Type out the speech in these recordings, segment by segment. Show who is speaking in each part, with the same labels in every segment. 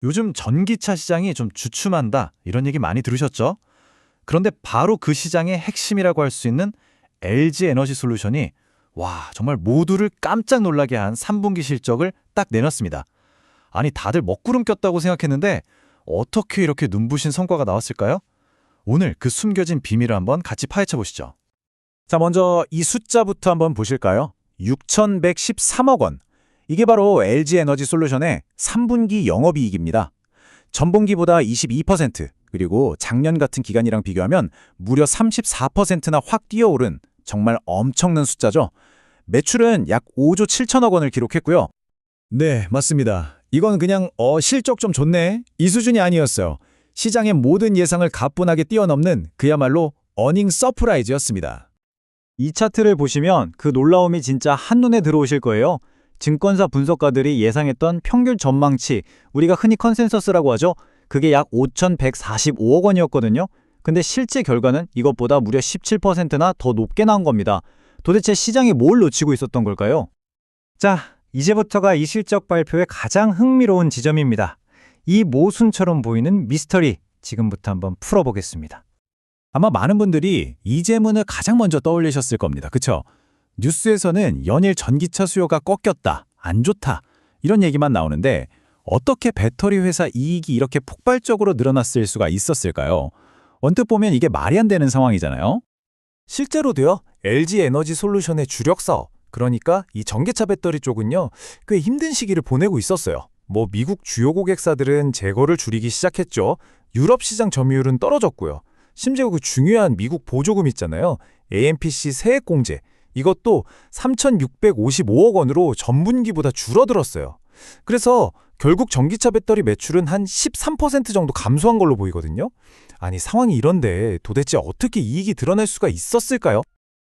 Speaker 1: 요즘 전기차 시장이 좀 주춤한다, 이런 얘기 많이 들으셨죠? 그런데 바로 그 시장의 핵심이라고 할 수 있는 LG 에너지 솔루션이 정말 모두를 깜짝 놀라게 한 3분기 실적을 딱 내놨습니다. 아니, 다들 먹구름 꼈다고 생각했는데 어떻게 이렇게 눈부신 성과가 나왔을까요? 오늘 그 숨겨진 비밀을 한번 같이 파헤쳐 보시죠.
Speaker 2: 자, 먼저 이 숫자부터 한번 보실까요? 6,113억 원. 이게 바로 LG 에너지 솔루션의 3분기 영업이익입니다. 전분기보다 22%, 그리고 작년 같은 기간이랑 비교하면 무려 34%나 확 뛰어오른 정말 엄청난 숫자죠. 매출은 약 5조 7천억 원을 기록했고요.
Speaker 3: 네, 맞습니다. 이건 그냥 실적 좀 좋네, 이 수준이 아니었어요. 시장의 모든 예상을 가뿐하게 뛰어넘는 그야말로 어닝 서프라이즈였습니다.
Speaker 2: 이 차트를 보시면 그 놀라움이 진짜 한눈에 들어오실 거예요. 증권사 분석가들이 예상했던 평균 전망치, 우리가 흔히 컨센서스라고 하죠. 그게 약 5,145억 원이었거든요. 근데 실제 결과는 이것보다 무려 17%나 더 높게 나온 겁니다. 도대체 시장이 뭘 놓치고 있었던 걸까요? 자, 이제부터가 이 실적 발표의 가장 흥미로운 지점입니다. 이 모순처럼 보이는 미스터리, 지금부터 한번 풀어보겠습니다.
Speaker 3: 아마 많은 분들이 이 제문을 가장 먼저 떠올리셨을 겁니다. 그쵸? 뉴스에서는 연일 전기차 수요가 꺾였다, 안 좋다, 이런 얘기만 나오는데 어떻게 배터리 회사 이익이 이렇게 폭발적으로 늘어났을 수가 있었을까요? 언뜻 보면 이게 말이 안 되는 상황이잖아요.
Speaker 4: 실제로도요, LG 에너지 솔루션의 주력 사업, 그러니까 이 전기차 배터리 쪽은요, 꽤 힘든 시기를 보내고 있었어요. 미국 주요 고객사들은 재고를 줄이기 시작했죠. 유럽 시장 점유율은 떨어졌고요. 심지어 그 중요한 미국 보조금 있잖아요. AMPC 세액 공제, 이것도 3,655억 원으로 전분기보다 줄어들었어요. 그래서 결국 전기차 배터리 매출은 한 13% 정도 감소한 걸로 보이거든요. 아니, 상황이 이런데 도대체 어떻게 이익이 드러날 수가 있었을까요?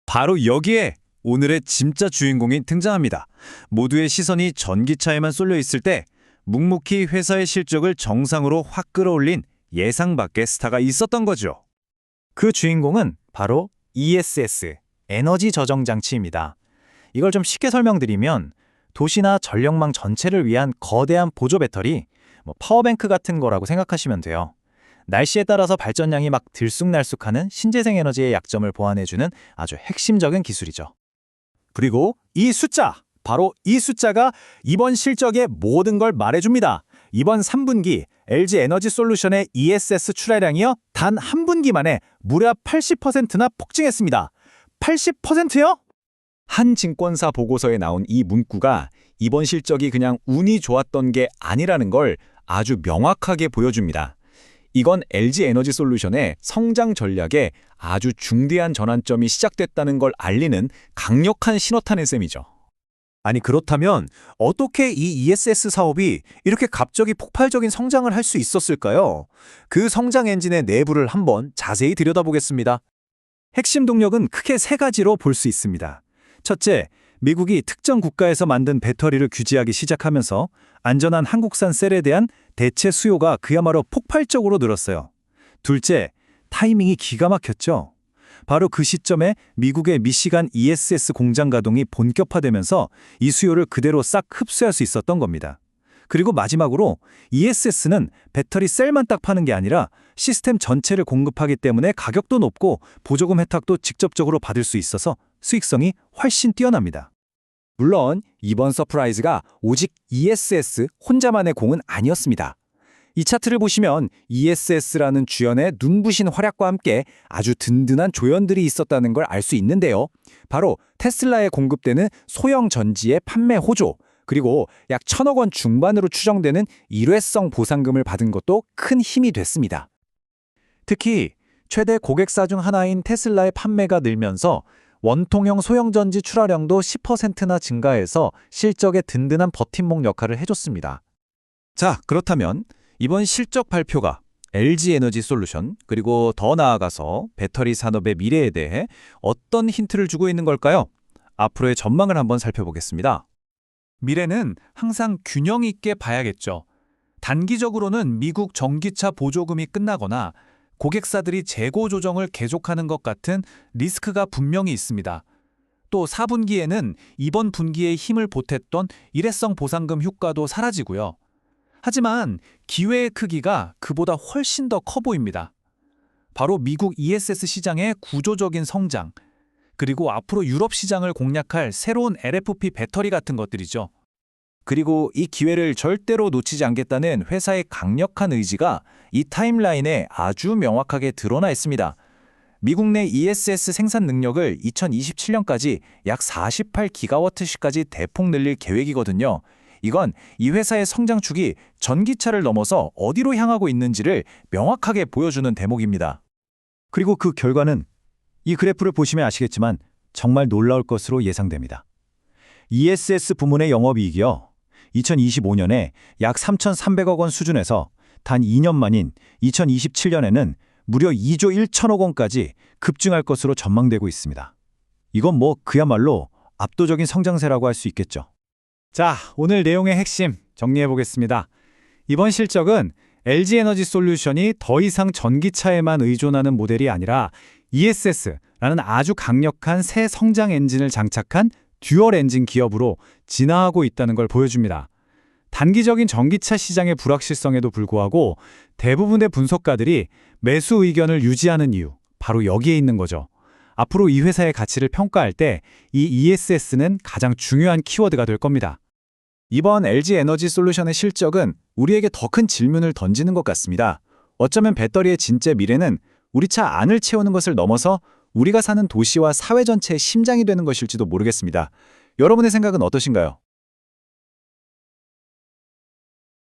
Speaker 1: 바로 여기에 오늘의 진짜 주인공이 등장합니다. 모두의 시선이 전기차에만 쏠려 있을 때 묵묵히 회사의 실적을 정상으로 확 끌어올린 예상 밖의 스타가 있었던 거죠.
Speaker 2: 그 주인공은 바로 ESS, 에너지 저장 장치입니다. 이걸 좀 쉽게 설명드리면 도시나 전력망 전체를 위한 거대한 보조 배터리, 파워뱅크 같은 거라고 생각하시면 돼요. 날씨에 따라서 발전량이 막 들쑥날쑥하는 신재생 에너지의 약점을 보완해주는 아주 핵심적인 기술이죠.
Speaker 3: 그리고 이 숫자, 바로 이 숫자가 이번 실적의 모든 걸 말해줍니다. 이번 3분기 LG 에너지 솔루션의 ESS 출하량이요, 단 한 분기 만에 무려 80%나 폭증했습니다. 80%요?
Speaker 2: 한 증권사 보고서에 나온 이 문구가 이번 실적이 그냥 운이 좋았던 게 아니라는 걸 아주 명확하게 보여줍니다. 이건 LG 에너지 솔루션의 성장 전략에 아주 중대한 전환점이 시작됐다는 걸 알리는 강력한 신호탄의 셈이죠.
Speaker 4: 아니, 그렇다면 어떻게 이 ESS 사업이 이렇게 갑자기 폭발적인 성장을 할 수 있었을까요? 그 성장 엔진의 내부를 한번 자세히 들여다보겠습니다.
Speaker 3: 핵심 동력은 크게 세 가지로 볼 수 있습니다. 첫째, 미국이 특정 국가에서 만든 배터리를 규제하기 시작하면서 안전한 한국산 셀에 대한 대체 수요가 그야말로 폭발적으로 늘었어요. 둘째, 타이밍이 기가 막혔죠. 바로 그 시점에 미국의 미시간 ESS 공장 가동이 본격화되면서 이 수요를 그대로 싹 흡수할 수 있었던 겁니다. 그리고 마지막으로 ESS는 배터리 셀만 딱 파는 게 아니라 시스템 전체를 공급하기 때문에 가격도 높고 보조금 혜택도 직접적으로 받을 수 있어서 수익성이 훨씬 뛰어납니다.
Speaker 2: 물론 이번 서프라이즈가 오직 ESS 혼자만의 공은 아니었습니다. 이 차트를 보시면 ESS라는 주연의 눈부신 활약과 함께 아주 든든한 조연들이 있었다는 걸 알 수 있는데요. 바로 테슬라에 공급되는 소형 전지의 판매 호조, 그리고 약 1,000억 원 중반으로 추정되는 일회성 보상금을 받은 것도 큰 힘이 됐습니다. 특히 최대 고객사 중 하나인 테슬라의 판매가 늘면서 원통형 소형전지 출하량도 10%나 증가해서 실적에 든든한 버팀목 역할을 해줬습니다.
Speaker 3: 자, 그렇다면 이번 실적 발표가 LG 에너지 솔루션, 그리고 더 나아가서 배터리 산업의 미래에 대해 어떤 힌트를 주고 있는 걸까요? 앞으로의 전망을 한번 살펴보겠습니다. 미래는 항상 균형 있게 봐야겠죠. 단기적으로는 미국 전기차 보조금이 끝나거나 고객사들이 재고 조정을 계속하는 것 같은 리스크가 분명히 있습니다. 또 4분기에는 이번 분기에 힘을 보탰던 일회성 보상금 효과도 사라지고요. 하지만 기회의 크기가 그보다 훨씬 더 커 보입니다. 바로 미국 ESS 시장의 구조적인 성장, 그리고 앞으로 유럽 시장을 공략할 새로운 LFP 배터리 같은 것들이죠.
Speaker 2: 그리고 이 기회를 절대로 놓치지 않겠다는 회사의 강력한 의지가 이 타임라인에 아주 명확하게 드러나 있습니다. 미국 내 ESS 생산 능력을 2027년까지 약 48기가와트시까지 대폭 늘릴 계획이거든요. 이건 이 회사의 성장축이 전기차를 넘어서 어디로 향하고 있는지를 명확하게 보여주는 대목입니다.
Speaker 3: 그리고 그 결과는 이 그래프를 보시면 아시겠지만 정말 놀라울 것으로 예상됩니다. ESS 부문의 영업이익이요. 2025년에 약 3,300억 원 수준에서 단 2년 만인 2027년에는 무려 2조 1천억 원까지 급증할 것으로 전망되고 있습니다. 이건 그야말로 압도적인 성장세라고 할 수 있겠죠. 자, 오늘 내용의 핵심 정리해 보겠습니다. 이번 실적은 LG에너지 솔루션이 더 이상 전기차에만 의존하는 모델이 아니라 ESS라는 아주 강력한 새 성장 엔진을 장착한 듀얼 엔진 기업으로 진화하고 있다는 걸 보여줍니다. 단기적인 전기차 시장의 불확실성에도 불구하고 대부분의 분석가들이 매수 의견을 유지하는 이유, 바로 여기에 있는 거죠. 앞으로 이 회사의 가치를 평가할 때 이 ESS는 가장 중요한 키워드가 될 겁니다. 이번 LG 에너지 솔루션의 실적은 우리에게 더 큰 질문을 던지는 것 같습니다. 어쩌면 배터리의 진짜 미래는 우리 차 안을 채우는 것을 넘어서 우리가 사는 도시와 사회 전체의 심장이 되는 것일지도 모르겠습니다. 여러분의 생각은 어떠신가요?